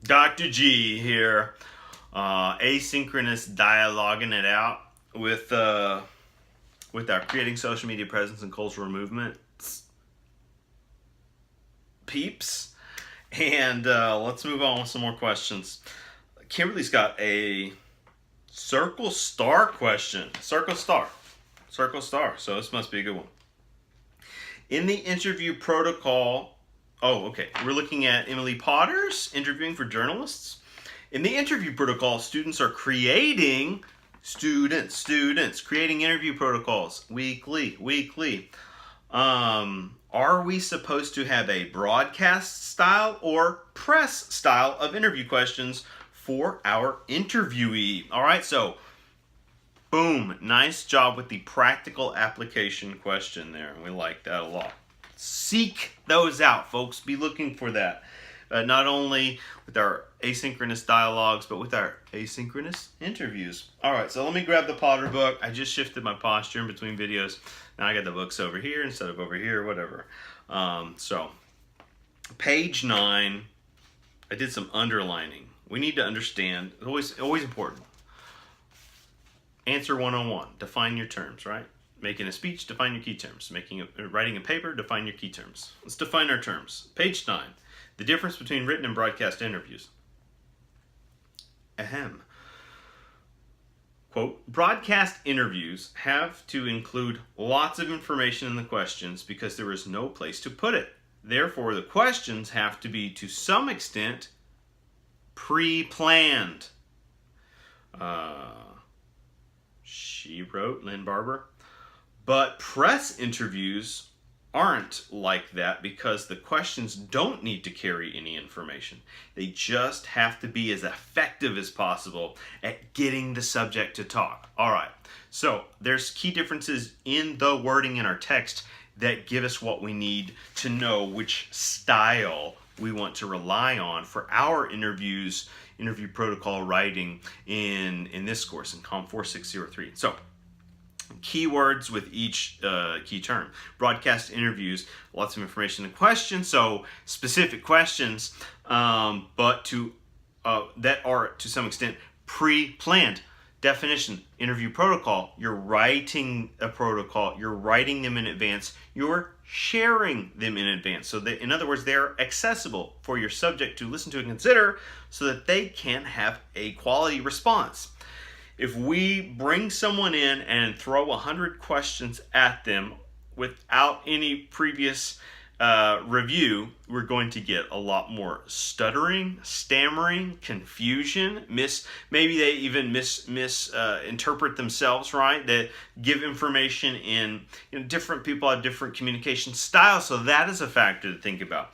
Dr. G here, asynchronous dialoguing it out with our creating social media presence and cultural movements peeps. And let's move on with some more questions. Kimberly's got a circle star question. Circle star. So this must be a good one. In the interview protocol, okay, we're looking at Emily Potter's interviewing for journalists. In the interview protocol, students are creating creating interview protocols weekly. Are we supposed to have a broadcast style or press style of interview questions for our interviewee? All right, so boom, nice job with the practical application question there. We like that a lot. Seek those out, folks. Be looking for that. Not only with our asynchronous dialogues, but with our asynchronous interviews. All right, so let me grab the Potter book. I just shifted my posture in between videos. Now I got the books over here instead of over here, whatever. So, page 9, I did some underlining. We need to understand, always important. Answer 101, define your terms, right? Making a speech, define your key terms. Writing a paper, define your key terms. Let's define our terms. Page 9. The difference between written and broadcast interviews. Ahem. Quote, broadcast interviews have to include lots of information in the questions because there is no place to put it. Therefore, the questions have to be, to some extent, pre-planned. She wrote, Lynn Barber. But press interviews aren't like that because the questions don't need to carry any information. They just have to be as effective as possible at getting the subject to talk. All right, so there's key differences in the wording in our text that give us what we need to know which style we want to rely on for our interview protocol writing in this course in Comp 4603. So, keywords with each key term. Broadcast interviews, lots of information and questions, so specific questions, but that are to some extent pre-planned. Definition, interview protocol, you're writing a protocol, you're writing them in advance, you're sharing them in advance. So in other words, they're accessible for your subject to listen to and consider so that they can have a quality response. If we bring someone in and throw 100 questions at them without any previous review, we're going to get a lot more stuttering, stammering, confusion. Maybe they even misinterpret themselves, right? They give information in different people have different communication styles, so that is a factor to think about.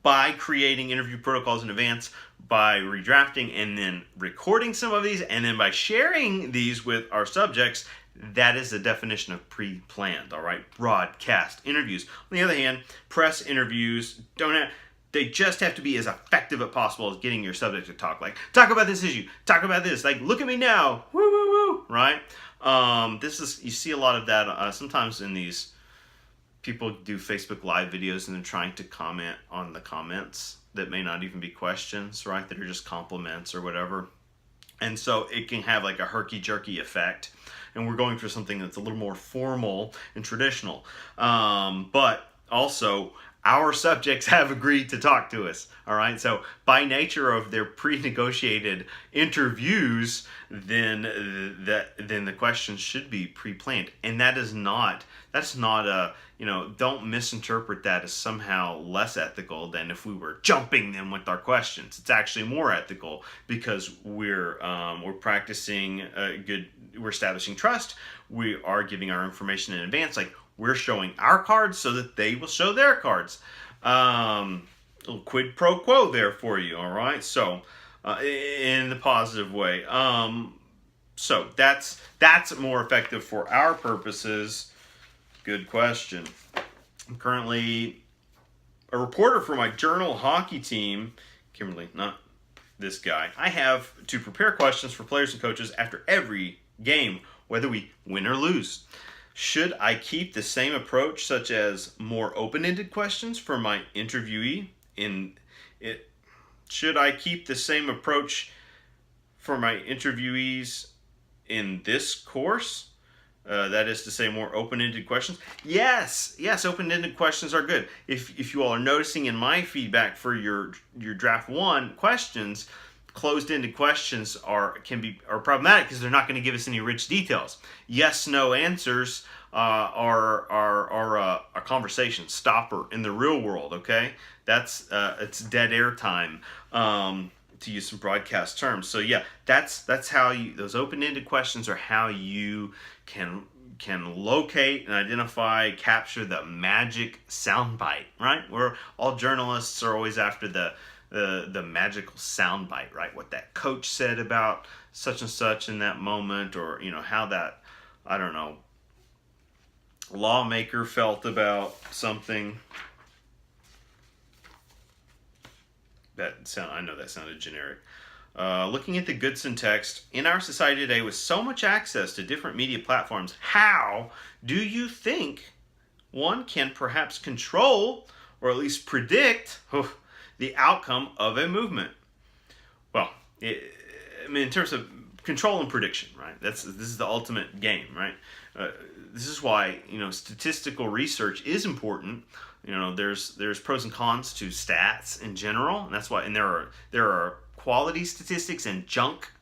By creating interview protocols in advance, by redrafting and then recording some of these, and then by sharing these with our subjects, that is the definition of pre-planned, all right? Broadcast interviews. On the other hand, press interviews they just have to be as effective as possible as getting your subject to talk. Like, talk about this issue, talk about this, like, look at me now, woo, woo, woo, right? You see a lot of that sometimes in these, people do Facebook Live videos and they're trying to comment on the comments that may not even be questions, right? That are just compliments or whatever. And so it can have like a herky-jerky effect. And we're going for something that's a little more formal and traditional. But also, our subjects have agreed to talk to us, all right? So by nature of their pre-negotiated interviews, then the questions should be pre-planned. And that's not a, don't misinterpret that as somehow less ethical than if we were jumping them with our questions. It's actually more ethical because we're practicing we're establishing trust. We are giving our information in advance, like we're showing our cards so that they will show their cards. A little quid pro quo there for you, all right? So, in the positive way. So that's more effective for our purposes. Good question. I'm currently a reporter for my Journal hockey team. Kimberly, not this guy. I have to prepare questions for players and coaches after every game, whether we win or lose. Should I keep the same approach, such as more open-ended questions for my interviewee? Should I keep the same approach for my interviewees in this course? That is to say, more open-ended questions. Yes, open-ended questions are good. If you all are noticing in my feedback for your draft 1 questions, closed-ended questions are problematic because they're not going to give us any rich details. Yes/no answers are a conversation stopper in the real world. Okay, it's dead air time. To use some broadcast terms. So yeah, that's how those open-ended questions are how you can locate and identify, capture the magic soundbite, right? We're all journalists are always after the magical soundbite, right? What that coach said about such and such in that moment, or how that, I don't know, lawmaker felt about something. I know that sounded generic. Looking at the Goodson text, in our society today with so much access to different media platforms, how do you think one can perhaps control or at least predict the outcome of a movement? Well, in terms of control and prediction, right? This is the ultimate game, right? This is why statistical research is important. There's pros and cons to stats in general, and that's why. And there are quality statistics and junk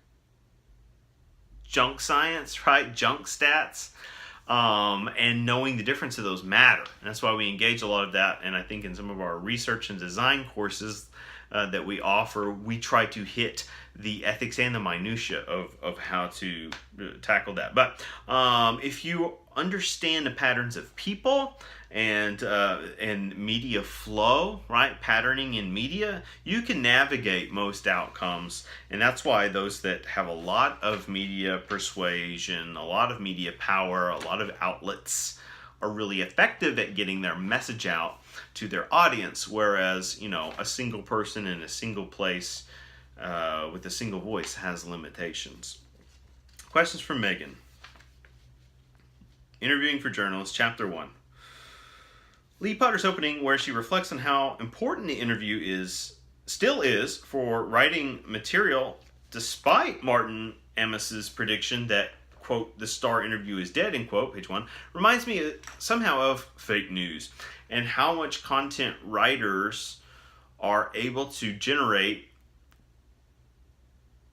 science, right? Junk stats, and knowing the difference of those matter. And that's why we engage a lot of that. And I think in some of our research and design courses that we offer, we try to hit the ethics and the minutia of how to tackle that. But if you understand the patterns of people and media flow, right? Patterning in media, you can navigate most outcomes. And that's why those that have a lot of media persuasion, a lot of media power, a lot of outlets are really effective at getting their message out to their audience. Whereas, a single person in a single place with a single voice has limitations. Questions from Megan. Interviewing for Journalists, Chapter 1. Lee Potter's opening, where she reflects on how important the interview still is for writing material, despite Martin Amis's prediction that, quote, the star interview is dead, end quote, page 1, reminds me somehow of fake news and how much content writers are able to generate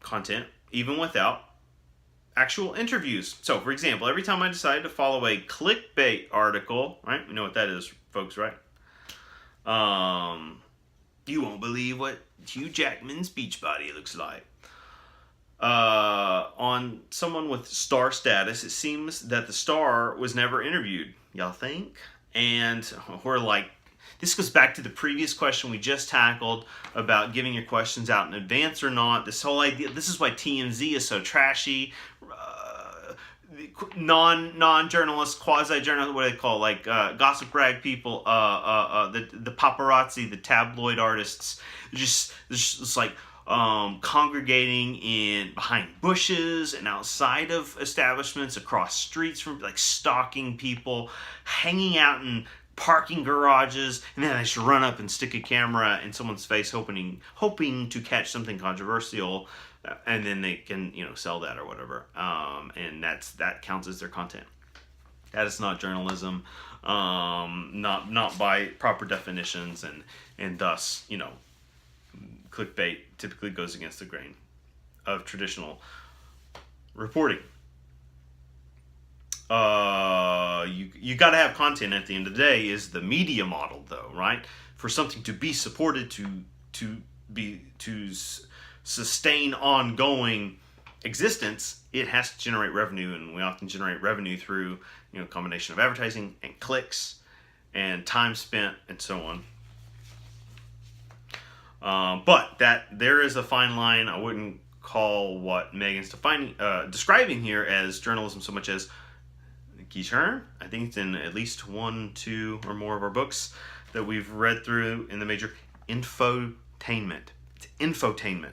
content even without actual interviews. So, for example, every time I decide to follow a clickbait article, right? We know what that is, folks, right? You won't believe what Hugh Jackman's beach body looks like. On someone with star status, it seems that the star was never interviewed. Y'all think? And we're like, this goes back to the previous question we just tackled about giving your questions out in advance or not. This whole idea, this is why TMZ is so trashy. Non-journalists, quasi-journalists, what do they call, like gossip rag people, the paparazzi, the tabloid artists, just like congregating behind bushes and outside of establishments, across streets, from like stalking people, hanging out in parking garages, and then they just run up and stick a camera in someone's face, hoping to catch something controversial, and then they can sell that or whatever, and that counts as their content. That is not journalism, not by proper definitions, and thus clickbait typically goes against the grain of traditional reporting. You got to have content at the end of the day is the media model, though, right? For something to be supported, to sustain ongoing existence, it has to generate revenue, and we often generate revenue through a combination of advertising and clicks and time spent and so on. But that there is a fine line. I wouldn't call what Megan's describing here as journalism so much as key term. I think it's in at least 1, 2, or more of our books that we've read through in the major. Infotainment. It's infotainment.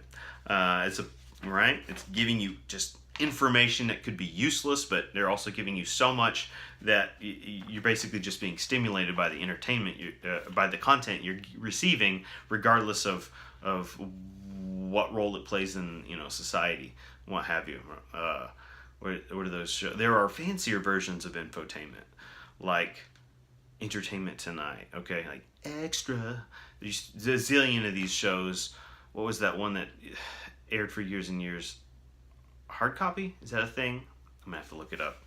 It's giving you just information that could be useless, but they're also giving you so much that you're basically just being stimulated by the entertainment, by the content you're receiving, regardless of what role it plays in society, what have you. What are those shows? There are fancier versions of infotainment, like Entertainment Tonight. Okay, like Extra. There's a zillion of these shows. What was that one that aired for years and years? Hard Copy? Is that a thing? I'm gonna have to look it up.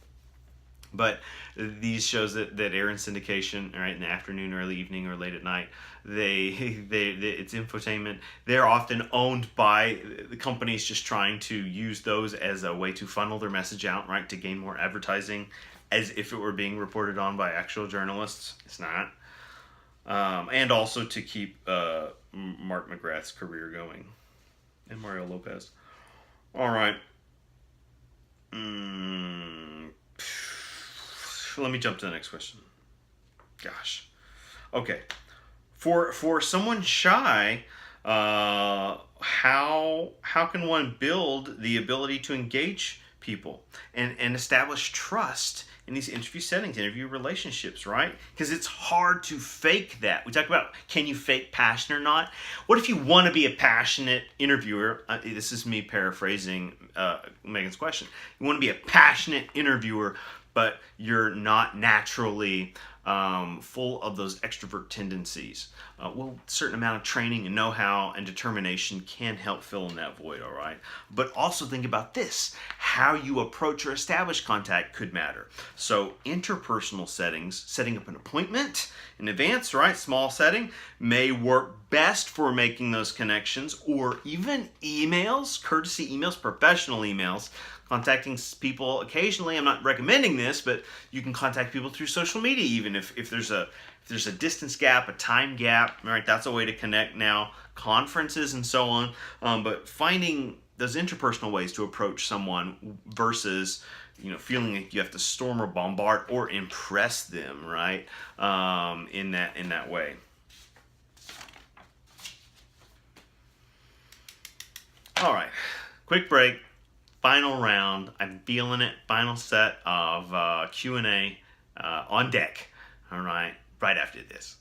But these shows that air in syndication, right, in the afternoon, early evening, or late at night, it's infotainment. They're often owned by the companies just trying to use those as a way to funnel their message out, right, to gain more advertising, as if it were being reported on by actual journalists. It's not. And also to keep Mark McGrath's career going, and Mario Lopez. All right. Let me jump to the next question. Gosh. Okay. For someone shy, how can one build the ability to engage people and establish trust in these interview settings, interview relationships, right? Because it's hard to fake that. We talk about, can you fake passion or not? What if you want to be a passionate interviewer? This is me paraphrasing Megan's question. You want to be a passionate interviewer, but you're not naturally full of those extrovert tendencies. Well, a certain amount of training and know-how and determination can help fill in that void, all right? But also think about this. How you approach or establish contact could matter. So interpersonal settings, setting up an appointment in advance, right? Small setting, may work best for making those connections, or even emails, courtesy emails, professional emails, contacting people occasionally. I'm not recommending this, but you can contact people through social media, even if there's a distance gap, a time gap, right? That's a way to connect now. Conferences and so on. But finding those interpersonal ways to approach someone versus feeling like you have to storm or bombard or impress them, right? In that way. All right, quick break. Final round. I'm feeling it. Final set of Q&A on deck. All right, right after this.